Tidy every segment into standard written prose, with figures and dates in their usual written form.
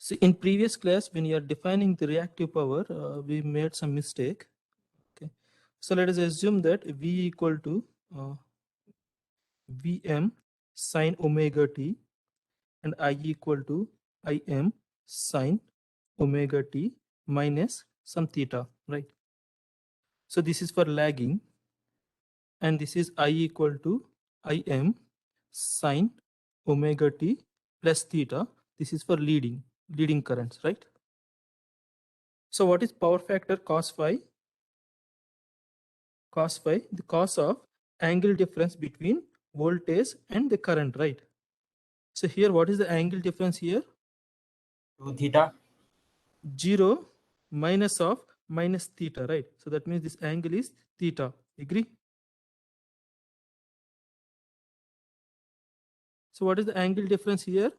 So in previous class, when you are defining the reactive power, we made some mistake. Okay, so let us assume that V equal to Vm sine omega t and I equal to Im sine omega t minus some theta, right? So this is for lagging, and this is I equal to Im sine omega t plus theta. This is for leading currents, right? So what is power factor cos phi? Cos phi, the cos of angle difference between voltage and the current, right? So here, what is the angle difference here? 2 theta. 0 minus of minus theta, right? So that means this angle is theta. Agree? So what is the angle difference here?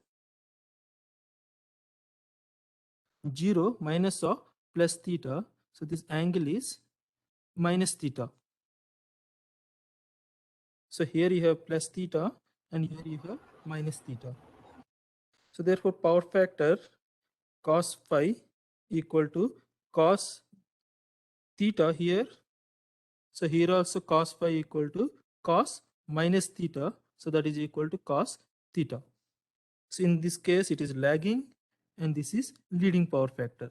0 minus of plus theta. So this angle is minus theta. So here you have plus theta and here you have minus theta. So therefore power factor cos phi equal to cos theta here. So here also cos phi equal to cos minus theta. So that is equal to cos theta. So in this case, it is lagging and this is leading power factor.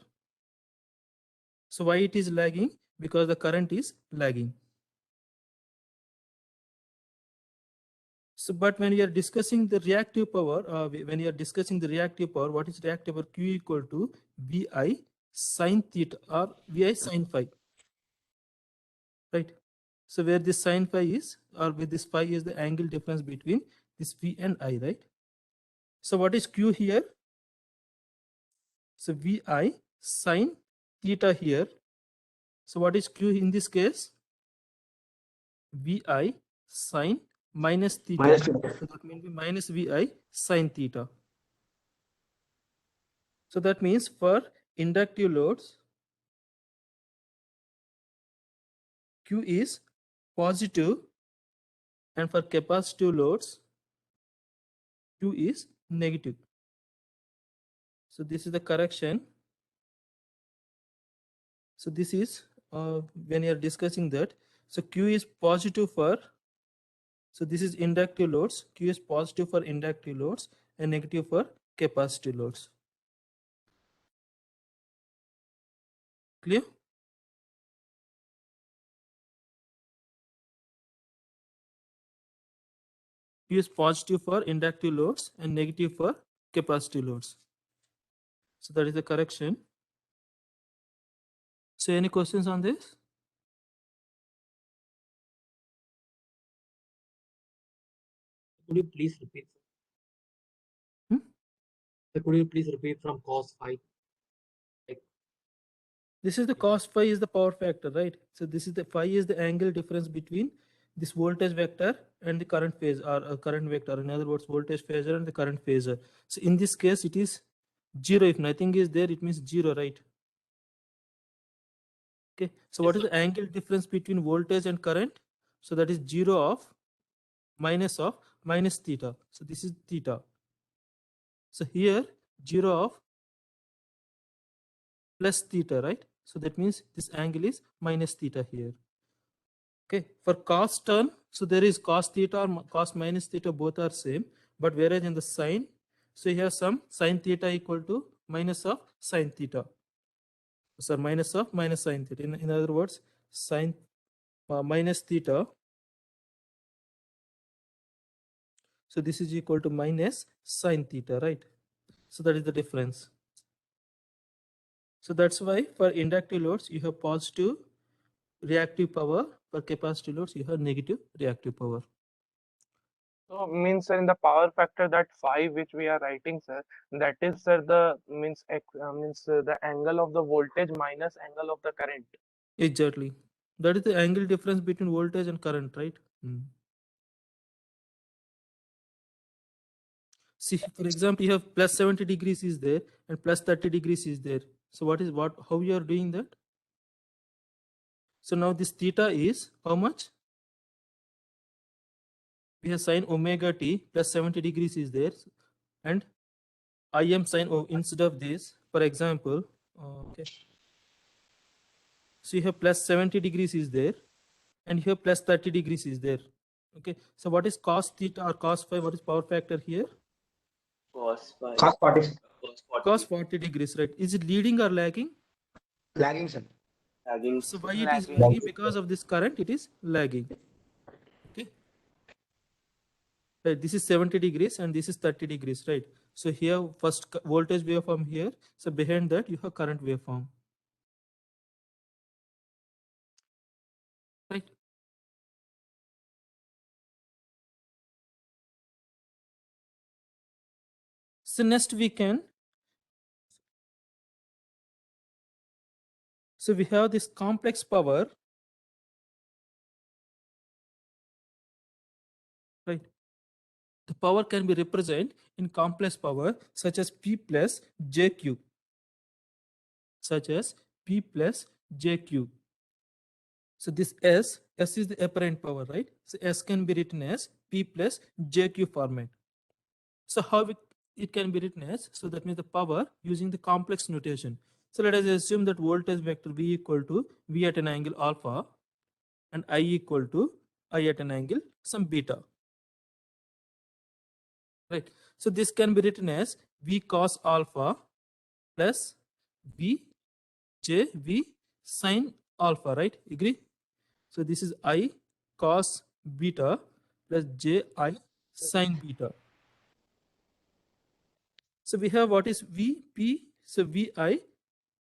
So why it is lagging? Because the current is lagging. So, but when we are discussing the reactive power, when you are discussing the reactive power, what is reactive power? Q equal to Vi sin theta or Vi sin phi, right? So where this sin phi is, or where this phi is the angle difference between this V and I, right? So what is Q here? So Vi sin theta here. So what is Q in this case? Vi sin minus theta. Minus theta. So that means minus Vi sin theta. So that means for inductive loads, Q is positive, and for capacitive loads, Q is negative. So this is the correction. So this is when you are discussing that. So Q is positive for, so this is inductive loads. Q is positive for inductive loads and negative for capacitive loads. Clear? Q is positive for inductive loads and negative for capacitive loads. So that is the correction. So any questions on this? Could you please repeat? Could you please repeat from cos phi? This is the cos phi is the power factor, right? So this is the phi is the angle difference between this voltage vector and the current phase, or current vector. In other words, voltage phasor and the current phasor. So in this case, it is 0. If nothing is there, it means 0, right? Okay. So what is the angle difference between voltage and current? So that is 0 of minus theta. So this is theta. So here 0 of plus theta, right? So that means this angle is minus theta here. Okay, for cos term, so there is cos theta or cos minus theta, both are same, but whereas in the sine, so you have some sine theta equal to minus of sine theta. So minus of minus sine theta. In other words, sine minus theta. So this is equal to minus sine theta, right? So that is the difference. So that's why for inductive loads, you have positive reactive power. For capacitive loads, you have negative reactive power. So means sir, in the power factor, that 5 which we are writing, sir, that is, sir, the means the angle of the voltage minus angle of the current. Exactly. That is the angle difference between voltage and current, right? See, for example, you have plus 70 degrees is there and plus 30 degrees is there. So how you are doing that? So now this theta is how much? We have sine omega t plus 70 degrees is there, and Im sine, oh, instead of this, for example, okay. So you have plus 70 degrees is there, and here plus 30 degrees is there. Okay. So what is cos theta or cos phi? What is power factor here? Cos phi. Cos 40. Cos 40 degrees, right? Is it leading or lagging? Lagging, sir. Lagging. So why it is Lagging. lagging? Because of this current, it is lagging. Okay. Right. This is 70 degrees and this is 30 degrees, right? So here first voltage waveform here. So behind that you have current waveform. Right. So next we can. So we have this complex power. Right. The power can be represented in complex power such as P plus JQ. Such as P plus JQ. So this S is the apparent power, right? So S can be written as P plus JQ format. So how it can be written as? So that means the power using the complex notation. So let us assume that voltage vector V equal to V at an angle alpha and I equal to I at an angle some beta. Right. So this can be written as V cos alpha plus V J V sin alpha, right? Agree? So this is I cos beta plus J I sin beta. So we have what is Vp? So Vi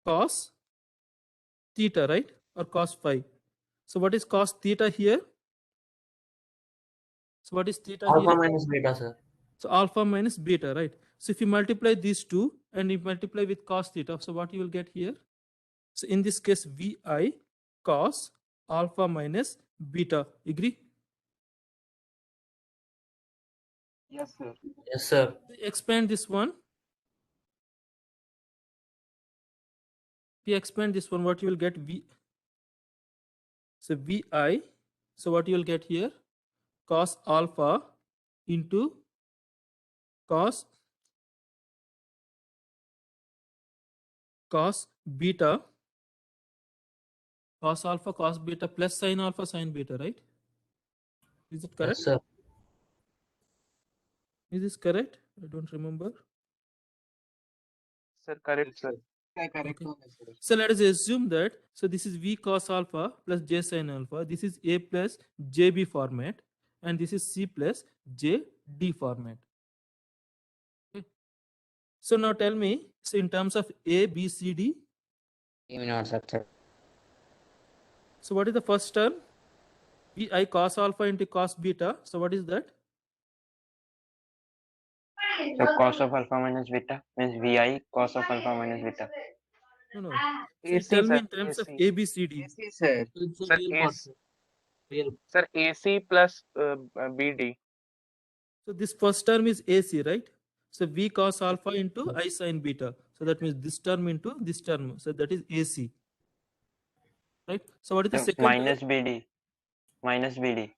cos theta, right? Or cos phi. So what is cos theta here? So what is theta Alpha here? minus beta, sir. So alpha minus beta, right? So if you multiply these two and you multiply with cos theta, so what you will get here? So in this case, Vi cos alpha minus beta. Agree? Yes, sir. Yes, sir. Expand this one. If you expand this one, what you will get? So Vi. So what you will get here? Cos alpha into cos beta, cos alpha cos beta plus sin alpha sin beta, right? Is it correct? Yes, sir. Is this correct? I don't remember. Sir, correct, sir. Okay. So let us assume that, so this is V cos alpha plus J sin alpha. This is A plus JB format and this is C plus JD format. Okay. So now tell me, so in terms of A, B, C, D, so what is the first term? Vi cos alpha into cos beta. So what is that? So cos of alpha minus beta means Vi cos of alpha minus beta. No. So AC, tell me sir. in terms of AC. A, B, C, D. AC, sir. It's a Sir, real part, AC. sir. Real. Sir, AC plus BD. So this first term is AC, right? So V cos alpha into I sin beta. So that means this term into this term. So that is AC. Right? So what is the So second minus term? BD. Minus BD.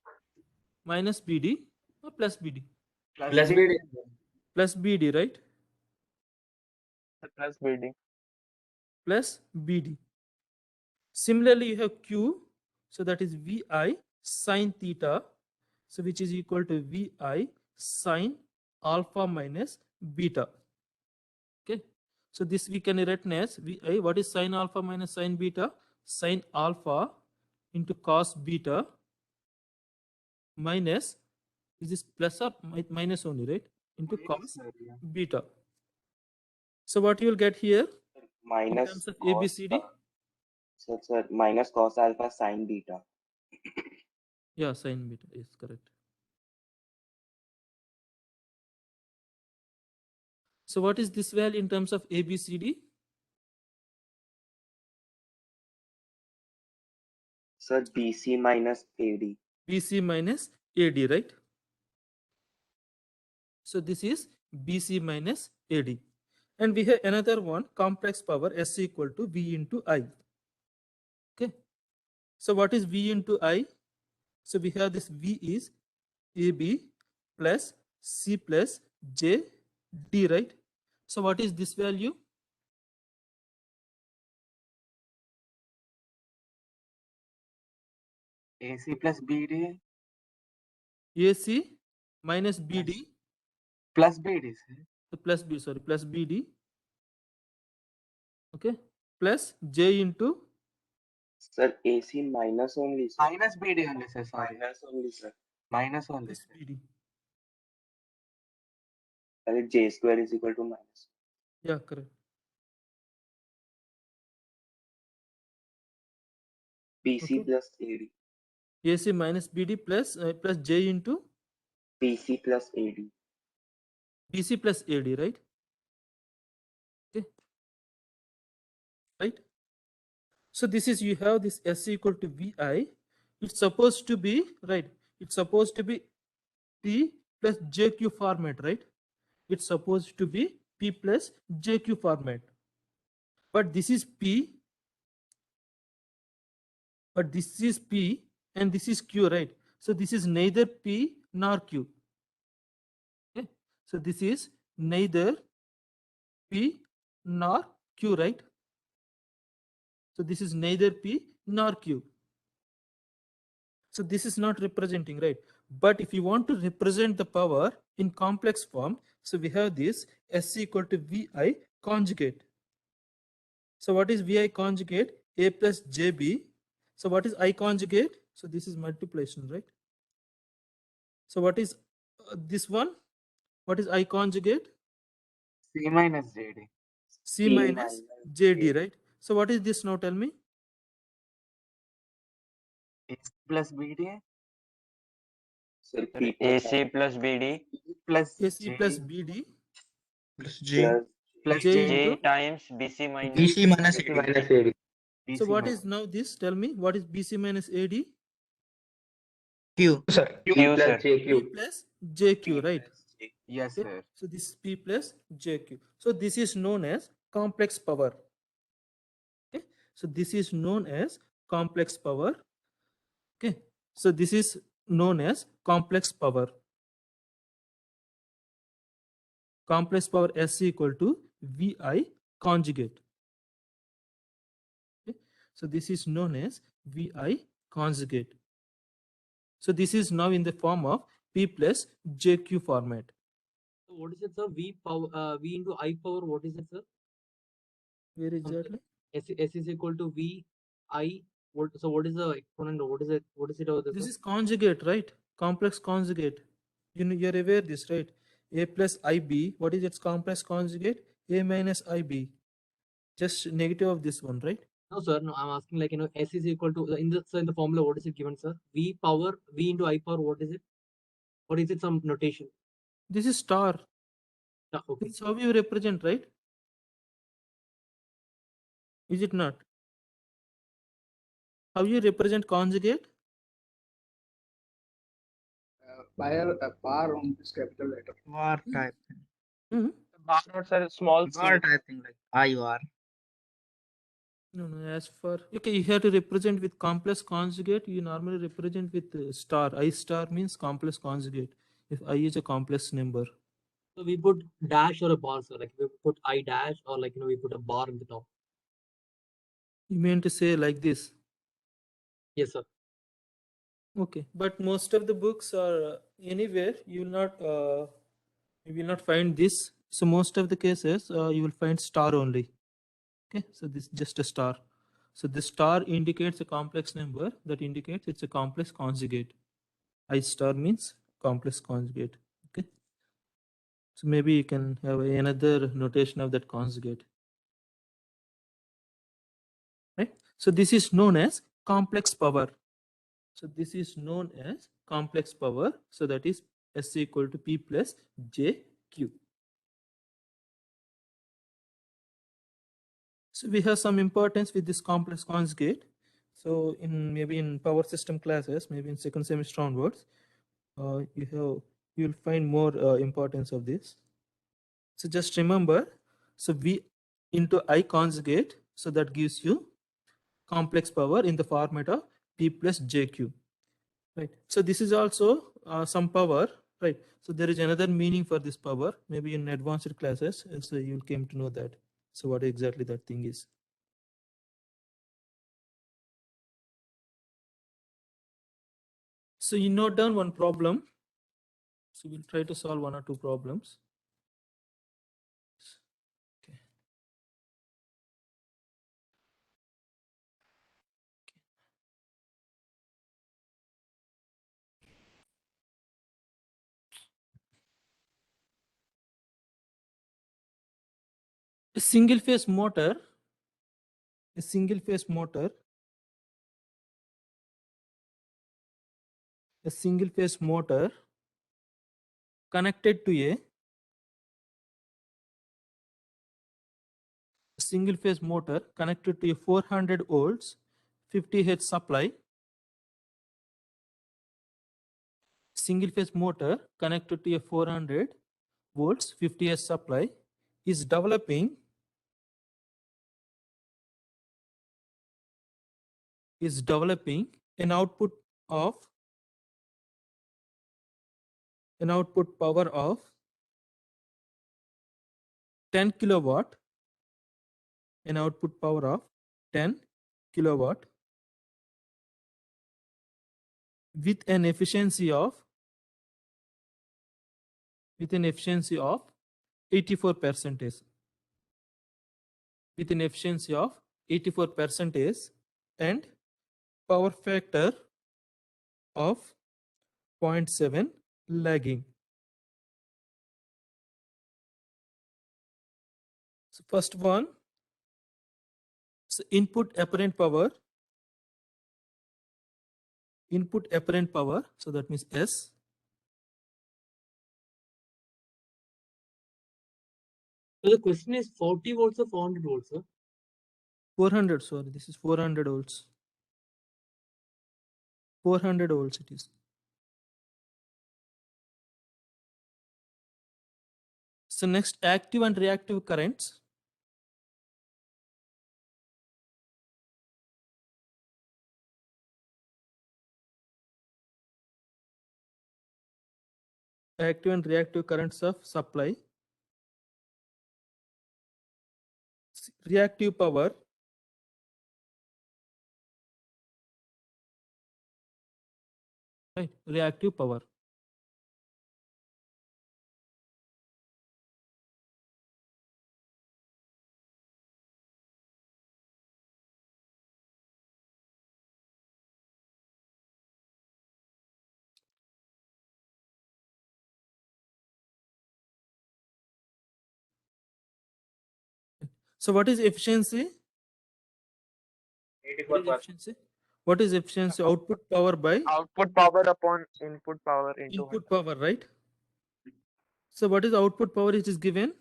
Minus BD or plus BD? Plus BD. Plus BD, right? Sir, plus BD. Plus BD. Similarly, you have Q. So that is VI sin theta. So which is equal to VI sin alpha minus beta. Okay. So this we can write as VI. What is sin alpha minus sin beta? Sin alpha into cos beta minus, is this plus or minus only, right? Into cos beta. So what you will get here in minus terms of cos ABCD? so sir, minus cos alpha sin beta. Yeah, sin beta is correct. So what is this value in terms of ABCD? Sir, BC minus AD. BC minus AD, right? So this is BC minus AD. And we have another one, complex power S equal to V into I. Okay. So what is V into I? So we have this V is AB plus C plus J D, right? So what is this value? AC plus BD AC minus BD plus BD, sir. plus B, sorry, plus BD, okay, plus J into Sir, AC minus only, sir. Minus BD only, sir. Sorry. Minus only, sir. Minus only, plus sir. BD. And J square is equal to minus. Yeah, correct. PC Okay. plus AD. AC minus BD plus plus J into PC plus AD. BC plus AD, right? Okay. Right. So this is, you have this S equal to VI. It's supposed to be, right? It's supposed to be P plus JQ format, right? It's supposed to be P plus JQ format. But this is P, but this is P and this is Q, right? So this is neither P nor Q. Okay. So this is neither P nor Q, right? So this is neither P nor Q. So this is not representing, right? But if you want to represent the power in complex form, so we have this S equal to VI conjugate. So what is VI conjugate? A plus JB. So what is I conjugate? So this is multiplication, right? So what is this one? What is I conjugate? C minus JD. C P minus minus JD, J. right? So what is this now? Tell me. AC plus BD Sir, Sir, P plus AC plus BD plus AC J plus BD plus J plus J J into. J times BC minus BC minus BC AD. minus AD. So BC what minus is now this? Tell me. What is BC minus AD? Q. Q Q, plus sir. P JQ. plus JQ, right? plus J. Yes, Okay. sir. So this is P plus JQ. So this is known as complex power. Okay. So this is known as complex power. Okay. So this is known as complex power. Complex power S equal to VI conjugate. Okay. So this is known as VI conjugate. So this is now in the form of P plus JQ format. So what is it, sir? V power, V into I power. What is it, sir? Where exactly? S is equal to V I. What? So what is the exponent? What is it? What is it over there, This sir? is conjugate, right? Complex conjugate. You know, you're aware this, right? A plus IB. What is its complex conjugate? A minus IB. Just negative of this one, right? No, sir. No, I'm asking like S is equal to in the formula. What is it given, sir? V power V into I power. What is it? Or is it some notation? This is star. Okay. This is how you represent, right? Is it not? How you represent conjugate? Bar on this capital letter. Var type. Hmm? Bar notes are small c. Var type thing like I var. No, no. As for okay, you have to represent with complex conjugate. You normally represent with star. I star means complex conjugate. If I is a complex number. So we put dash or a bar, sir. Like we put I dash or like we put a bar in the top. You mean to say like this? Yes, sir. Okay, but most of the books are anywhere you will not find this. So most of the cases you will find star only. Okay, so this is just a star. So the star indicates a complex number, that indicates it's a complex conjugate. I star means complex conjugate. Okay, so maybe you can have another notation of that conjugate. Right. So this is known as complex power. So this is known as complex power. So that is S equal to P plus JQ. So we have some importance with this complex conjugate. So maybe in power system classes, maybe in second semester onwards, you'll find more importance of this. So just remember, so V into I conjugate, so that gives you complex power in the format of P plus JQ. Right. So this is also some power. right? So there is another meaning for this power. Maybe in advanced classes, so you'll came to know that. So what exactly that thing is. So you note down one problem. So we'll try to solve one or two problems. Okay. A single phase motor, a single phase motor, a single phase motor connected to a single phase motor connected to a 400 volts 50 Hz supply. Single phase motor connected to a 400 volts 50 Hz supply is developing an output power of 10 kilowatt, an output power of 10 kilowatt with an efficiency of 84%, with an efficiency of 84% and power factor of 0.7 lagging. So first one, so input apparent power, so that means S. So the question is 40 volts or 400 volts, sir? 400, sorry, this is 400 volts. 400 volts it is. So next, active and reactive currents. Active and reactive currents of supply. Reactive power, right? Reactive power. So what is efficiency? What is efficiency? What is efficiency? Output power by Output power upon input power into input power, right? So what is the output power which is given?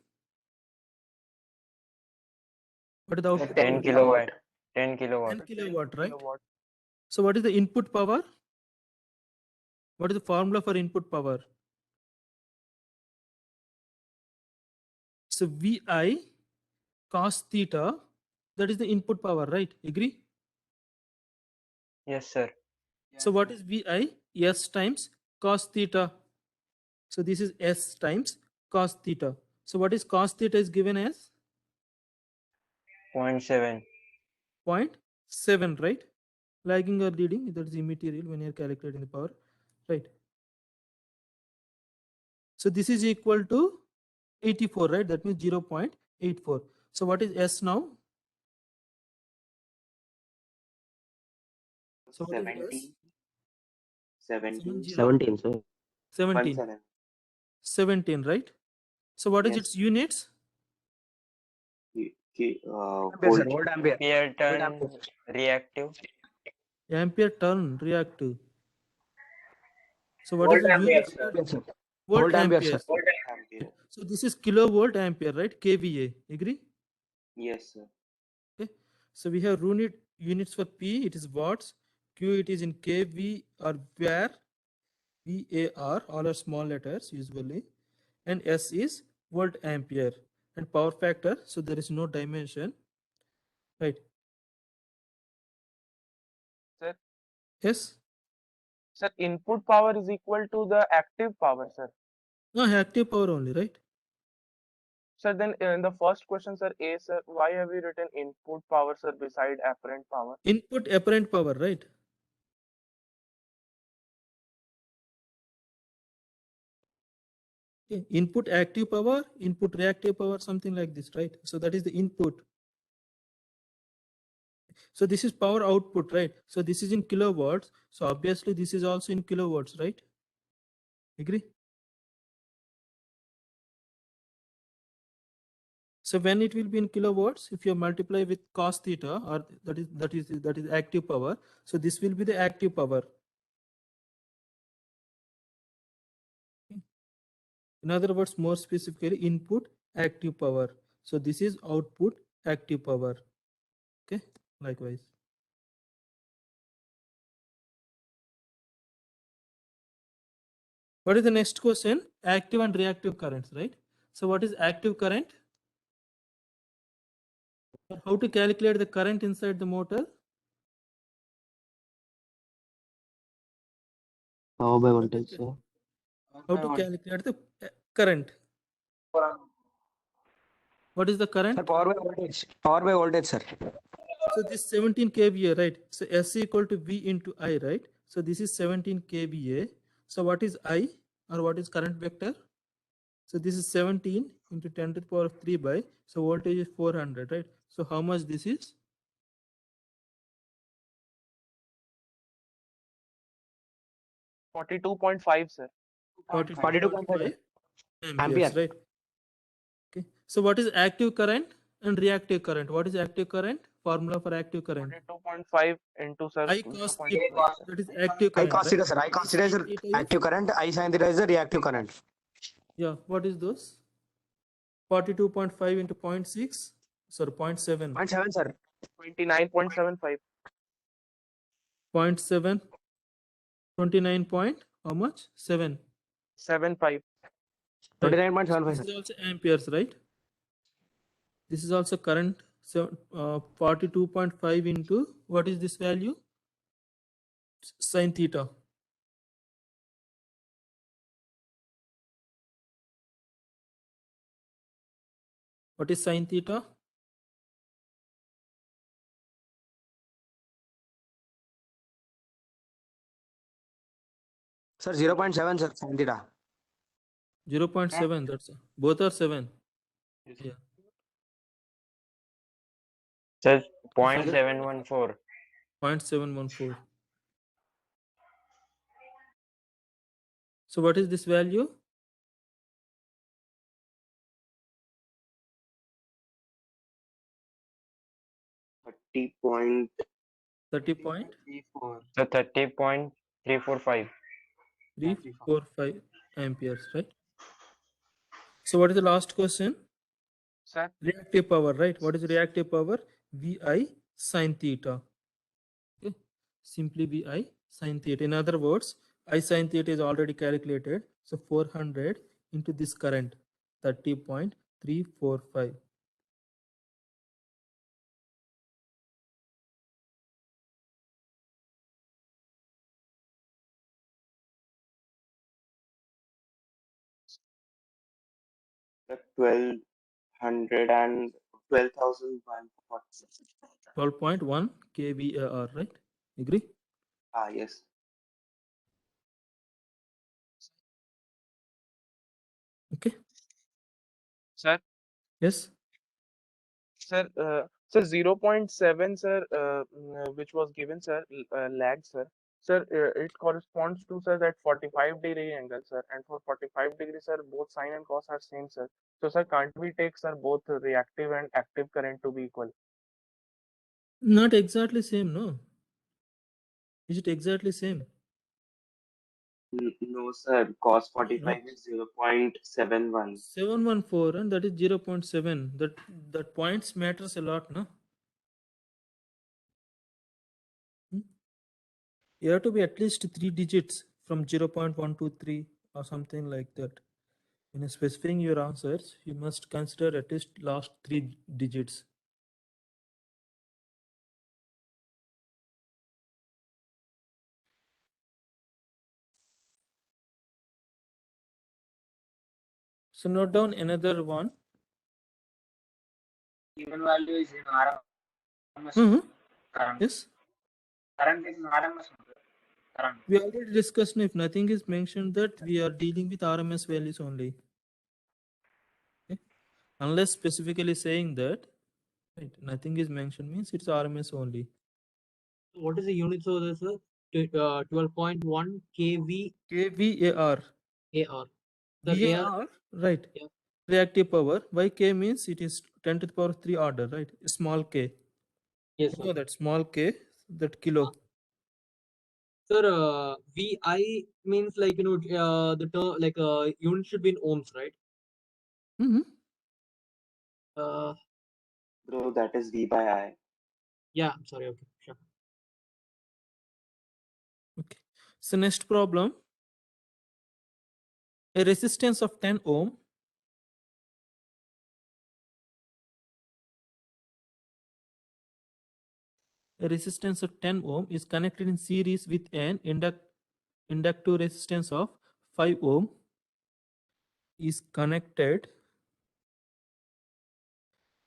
What is the output? 10 kilowatt. 10 10 kilowatt. kilowatt, right? kilowatt. So what is the input power? What is the formula for input power? So VI cos theta, that is the input power, right? Agree? Yes, sir. So what is VI? S times cos theta. So this is S times cos theta. So what is cos theta is given as 0.7. 0.7, right? Lagging or leading, that is immaterial when you are calculating the power, right? So this is equal to 84, right? That means 0.84. So what is S now? So what is S? 17, 17, sir. 17, 17. 17, right? So what is Yes. its units? Volt. Ampere turn reactive. Ampere turn reactive. So what is the unit? Volt ampere. Ampere. So this is kilovolt ampere, right? kVA. Agree? Yes, sir. Okay. So we have units for P, it is watts. Q, it is in kV or var. VAR, all are small letters usually. And S is volt ampere. And power factor, so there is no dimension, right? Sir? Yes. Sir, input power is equal to the active power, sir. No, active power only, right? Sir, then in the first question, sir, A, sir, why have we written input power, sir, beside apparent power? Input apparent power, right? Okay. Input active power, input reactive power, something like this, right? So that is the input. So this is power output, right? So this is in kilowatts. So obviously this is also in kilowatts, right? Agree? So when it will be in kilowatts, if you multiply with cos theta, or that is active power. So this will be the active power. In other words, more specifically, input active power. So this is output active power. Okay, likewise. What is the next question? Active and reactive currents, right? So what is active current? How to calculate the current inside the motor? Power by voltage, sir. How to calculate the current? What is the current? Sir, power by voltage. Power by voltage, sir. So this 17 kVA, right? So S equal to V into I, right? So this is 17 kVA. So what is I, or what is current vector? So this is 17 into 10 to the power of 3 by, so voltage is 400, right? So how much this is? $42.5, sir. 42.5 amperes, Ampere. right? Okay. So what is active current and reactive current? What is active current? Formula for active current. 42.5 into, sir, I cos 0.5, theta, sir. that is active I current, cos theta, right? sir. I cos theta is sin the theta is- active current. I sin theta is the reactive current. Yeah, what is those? 42.5 into 0.6, sorry, 0.7. 0.7, sir. 29.75. 0.7, 29 point, how much? 7. 75. Right. 29.75, This sir. is also amperes, right? This is also current. So 42.5 into, what is this value? Sin theta. What is sin theta? Sir, 0.7, sir. Sin theta. 0.7. That's both are 7. Yeah. Sir, 0.714. 0.714. So what is this value? Point 30.345. 34. So 30.345. amperes, right? So what is the last question? Sir, Reactive power, right? What is reactive power? Vi sin theta. Okay. Simply Vi sin theta. In other words, I sin theta is already calculated. So 400 into this current, 30.345. the 1200 and 12,140. 12.1 kVAR, right? Agree? Ah, yes. Okay. sir, Yes. sir, 0.7, sir, which was given, sir, lag, sir. Sir, it corresponds to, sir, that 45-degree angle, sir. And for 45 degrees, sir, both sine and cos are same, sir. So, sir, can't we take, sir, both reactive and active current to be equal? Not exactly same, no. Is it exactly same? No, sir. Cos No, 45 not is 0.71. 714, and that is 0.7. That points matters a lot, no? You have to be at least 3 digits from 0.123 or something like that. In specifying your answers, you must consider at least last 3 digits. So note down another one. Given value is in RMS. Mhm. Current. Yes. Current is in RMS. Current. We already discussed, if nothing is mentioned, that we are dealing with RMS values only. Okay? Unless specifically saying that, right, nothing is mentioned means it's RMS only. What is the unit? So there's a 12.1 kV kVAR. AR. Sir, AR. VAR, right. Yeah. Reactive power. Why K means it is 10 to the power 3 order, right? Small k. Yes, You sir. know that small k, that kilo. Sir, VI means like, the term, like, unit should be in ohms, right? Mm-hmm. Bro, that is V by I. Yeah, I'm sorry. Okay, sure. Okay. So next problem. A resistance of 10 ohm is connected in series with an inductive resistance of 5 ohm is connected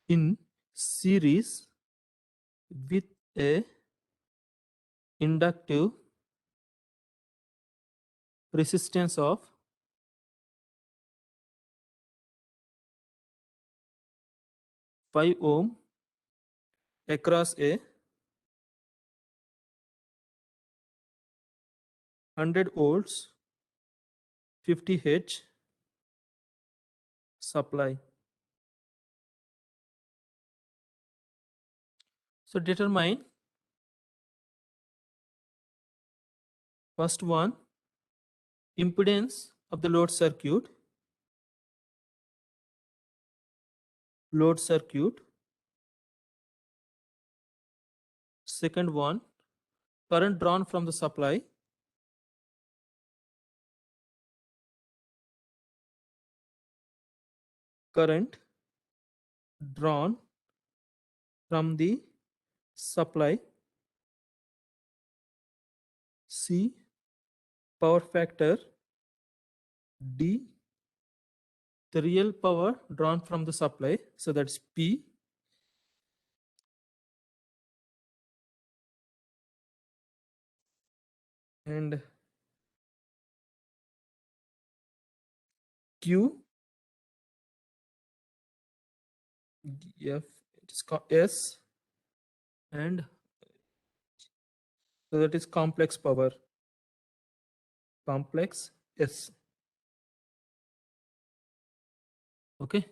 in series with a inductive resistance of 5 ohm across a 100 volts 50 H supply. So determine first one, impedance of the load circuit. Second one, current drawn from the supply. Current drawn from the supply. C, power factor. D, the real power drawn from the supply. So that's P. And Q, F, it is S, and so that is complex power. Complex S. Okay.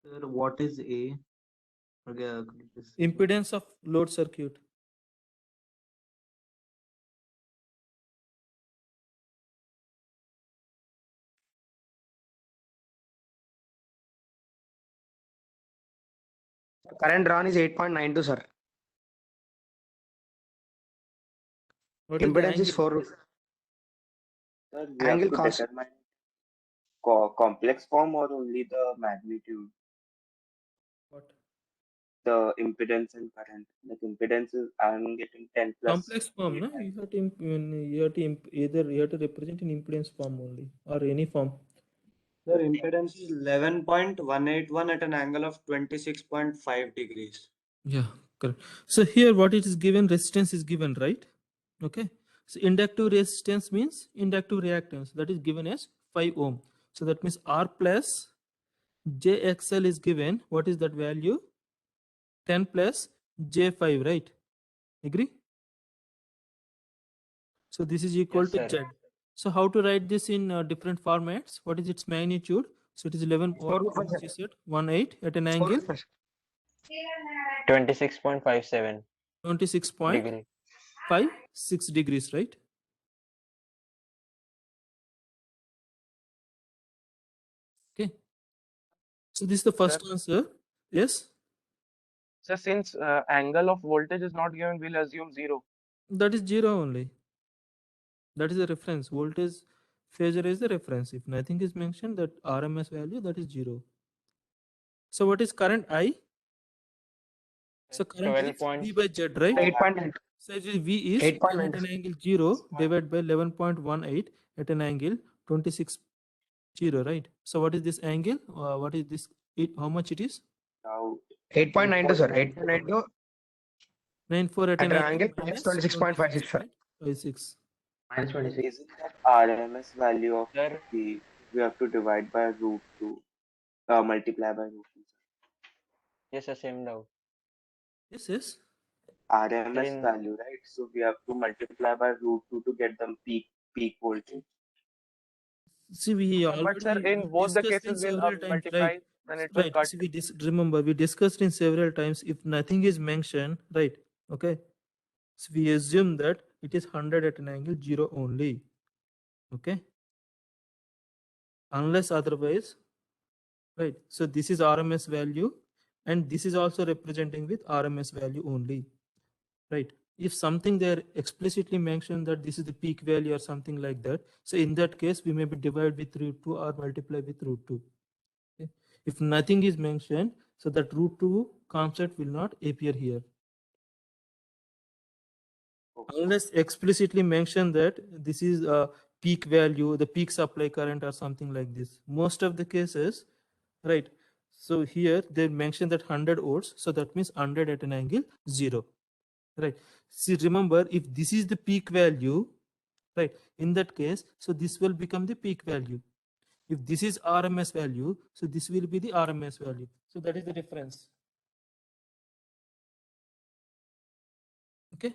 Sir, what is A? Okay, could you just- Impedance of load circuit. Current drawn is 8.92, sir. What is the Impedance is angle? 4. Sir, we Angle have to cos. determine complex form or only the magnitude, What? the impedance and current. Like impedance is, I'm getting 10 plus. Complex form, 8 no? times. Either you have to represent in impedance form only or any form. Sir, impedance is 11.181 at an angle of 26.5 degrees. Yeah, correct. So here what it is given, resistance is given, right? Okay. So inductive resistance means inductive reactance, that is given as 5 ohm. So that means R plus JXL is given. What is that value? 10 plus J5, right? Agree? So this is equal Yes, to sir. Z. So how to write this in different formats? What is its magnitude? So it is 11, what you said, 18 at an angle 26.57 26.56 degree. degrees, right? Okay. So this is the first answer. Yes, So since angle of voltage is not given, we'll assume 0. that is 0 only. That is the reference. Voltage phasor is the reference. If nothing is mentioned, that RMS value, that is 0. So what is current I? So current I is 12. V by Z, right? 8.9. So actually V is 8.9. 10 at an angle 0 divided by 11.18 at an angle 26 0, right? So what is this angle? What is this? How much it is? Now 8.92, sir. 8.92 94 at at an an angle angle minus 26.56, sir. 26.56. Minus 26. isn't that RMS value of Sir, the we have to divide by root 2, multiply by root 2. yes, the same doubt. Yes, yes. RMS in- value, right? So we have to multiply by root 2 to get the peak voltage. See, we But sir, already in both the discussed in cases, we'll several times, multiply right? when it will Right. cut. See, remember we discussed in several times. If nothing is mentioned, right? Okay. So we assume that it is 100 at an angle 0 only. Okay. Unless otherwise, right? So this is RMS value, and this is also representing with RMS value only, right? If something there explicitly mentioned that this is the peak value or something like that, so in that case we maybe divide with root 2 or multiply with root 2. Okay? If nothing is mentioned, so that root 2 concept will not appear here. Unless explicitly mentioned that this is a peak value, the peak supply current or something like this. Most of the cases, right? So here they mention that 100 volts, so that means 100 at an angle 0, right? See, remember, if this is the peak value, right, in that case, so this will become the peak value. If this is RMS value, so this will be the RMS value. So that is the difference. Okay.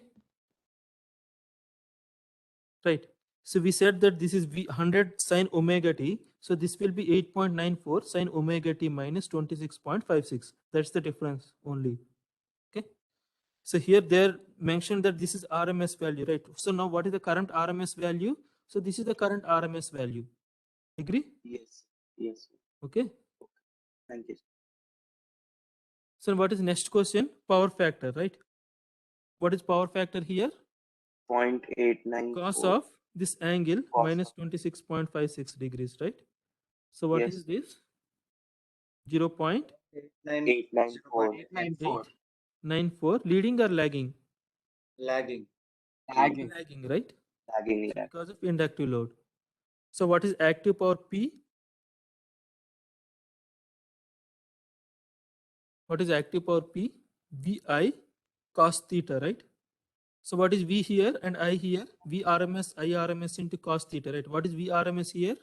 Right. So we said that this is 100 sine omega t. So this will be 8.94 sine omega t minus 26.56. That's the difference only. Okay. So here they're mentioned that this is RMS value, right? So now what is the current RMS value? So this is the current RMS value. Agree? Yes. Yes. Okay. Thank you. So what is next question? Power factor, right? What is power factor here? 0.894. Cos of this angle Cos minus of- 26.56 degrees, right? So what Yes. is this? 0.894 894. leading or lagging? Lagging. Lagging. Lagging, right? Lagging So lag. because of inductive load. So what is active power P? What is active power P? VI cos theta, right? So what is V here and I here? V RMS, I RMS into cos theta, right? What is V RMS here?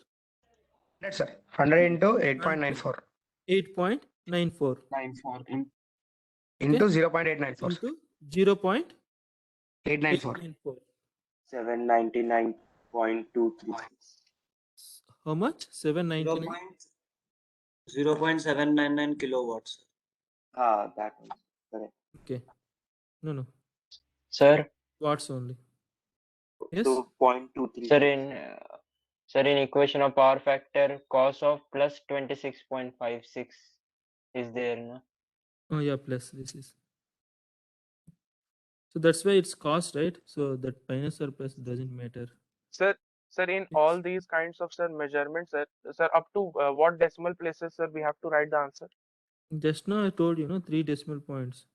100, sir. 100 into 8.94 8.94 94 into okay, 0.894, sir. into 0.894. 894. 799.236. How much? 799. 0.799 kilowatts. That one. Correct. Okay. No. Sir, Watts only. Yes. So 0.23. sir, in equation of power factor, cos of plus 26.56 is there, no? Oh yeah, plus this is. So that's why it's cost, right? So that minus or plus doesn't matter. Sir, in Yes. all these kinds of measurements, sir, up to what decimal places, sir, we have to write the answer? Just now I told you, 3 decimal points.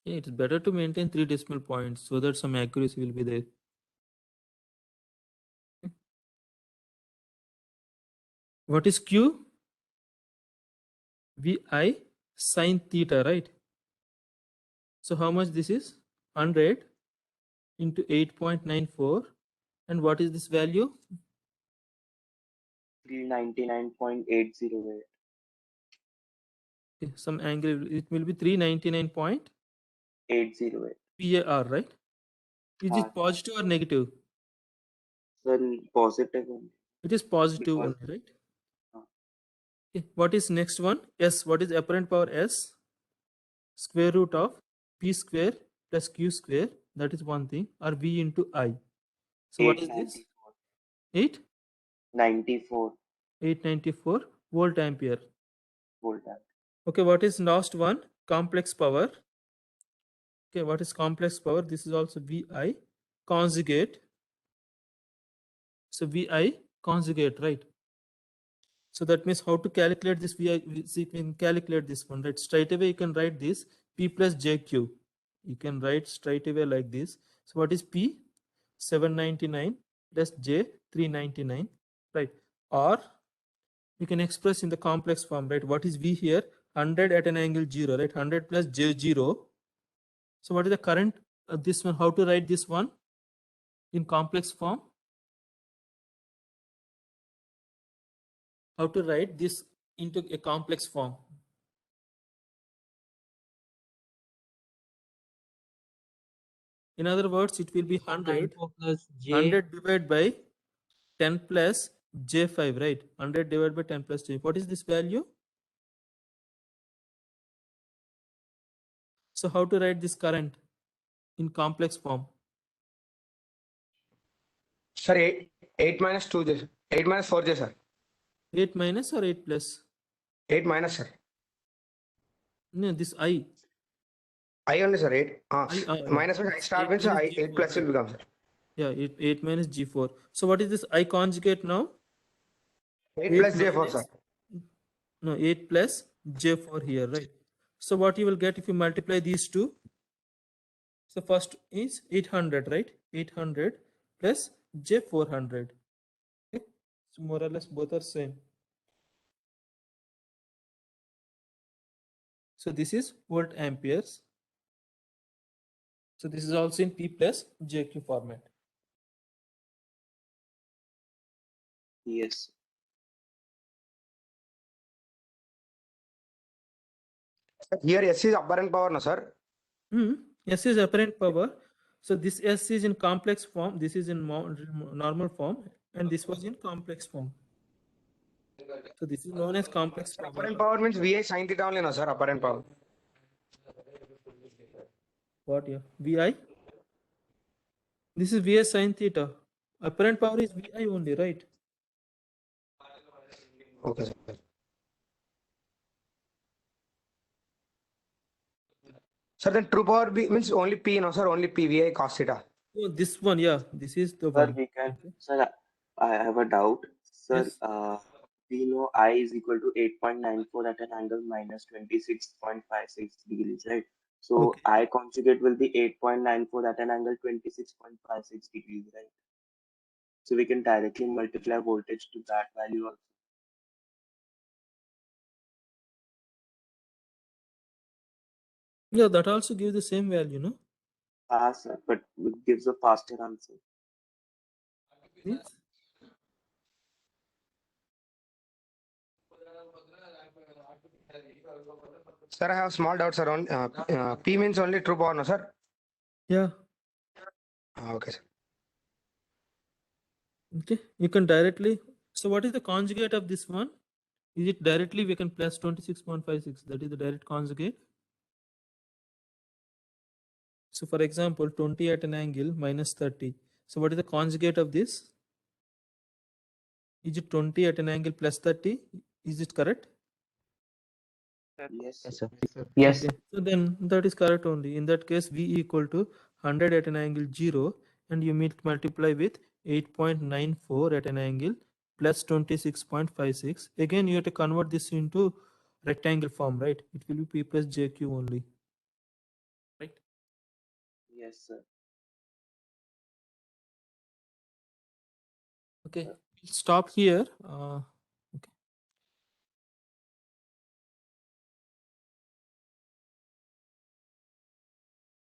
Yeah, it's better to maintain 3 decimal points so that some accuracy will be there. What is Q? VI sine theta, right? So how much this is? 100 into 8.94. And what is this value? 399.808. Okay, some angle, it will be 399.8 808. PAR, right? Is it positive or negative? Then positive one. It is positive Because- only, right? Okay. What is next one? S. What is apparent power S? Square root of P square plus Q square. That is one thing. Or V into I. So what is this? 894 894 volt ampere. volt ampere. Okay. What is last one? Complex power. Okay. What is complex power? This is also VI conjugate. So VI conjugate, right? So that means how to calculate this VI, we can calculate this one, right? Straight away you can write this P plus JQ. You can write straight away like this. So what is P? 799 plus J 399, right? Or you can express in the complex form, right? What is V here? 100 at an angle 0, right? 100 plus J0. So what is the current? This one, how to write this one in complex form? How to write this into a complex form? In other words, it will be 100, 94 plus J. 100 divided by 10 plus J5, right? 100 divided by 10 plus J. What is this value? So how to write this current in complex form? Sir, 8 minus 2J. 8 minus 4J, sir. 8 minus or 8 plus? 8 minus, sir. No, this I. I only, sir. 8. Minus Yeah. I star 8 means minus 8 G4, plus will right? become, sir. Yeah, 8 minus G4. So what is this I conjugate now? 8 plus J4, minus- sir. No, 8 plus J4 here, right? So what you will get if you multiply these two? So first is 800, right? 800 plus J400. Okay? So more or less both are same. So this is volt amperes. So this is also in P plus JQ format. Yes. Here S is apparent power, no, sir. S is apparent power. So this S is in complex form. This is in normal form, and this was in complex form. So this is known as complex power. Apparent power means VI sin theta only, no, sir. Apparent power. What? Yeah, VI. This is VS sin theta. Apparent power is VI only, right? Okay, sir. Sir, then true power means only P, no, sir. Only P, VI cos theta. Oh, this one, yeah. This is the Sir, one. we can. Okay. Sir, I have a doubt. Sir, Yes. we know I is equal to 8.94 at an angle minus 26.56 degrees, right? So Okay. I conjugate will be 8.94 at an angle 26.56 degrees, right? So we can directly multiply voltage to that value also. Yeah, that also gives the same value, no? Sir, but it gives a faster answer. Yes. Sir, I have small doubts around P means only true power, no, sir. Yeah. Okay, sir. Okay. You can directly. So what is the conjugate of this one? Is it directly we can plus 26.56? That is the direct conjugate. So for example, 20 at an angle minus 30. So what is the conjugate of this? Is it 20 at an angle plus 30? Is it correct? Yes. Yes, sir. Yes. Okay. So then that is correct only. In that case, V equal to 100 at an angle 0, and you multiply with 8.94 at an angle plus 26.56. Again, you have to convert this into rectangle form, right? It will be P plus JQ only. Right? Yes, sir. Okay. Stop here.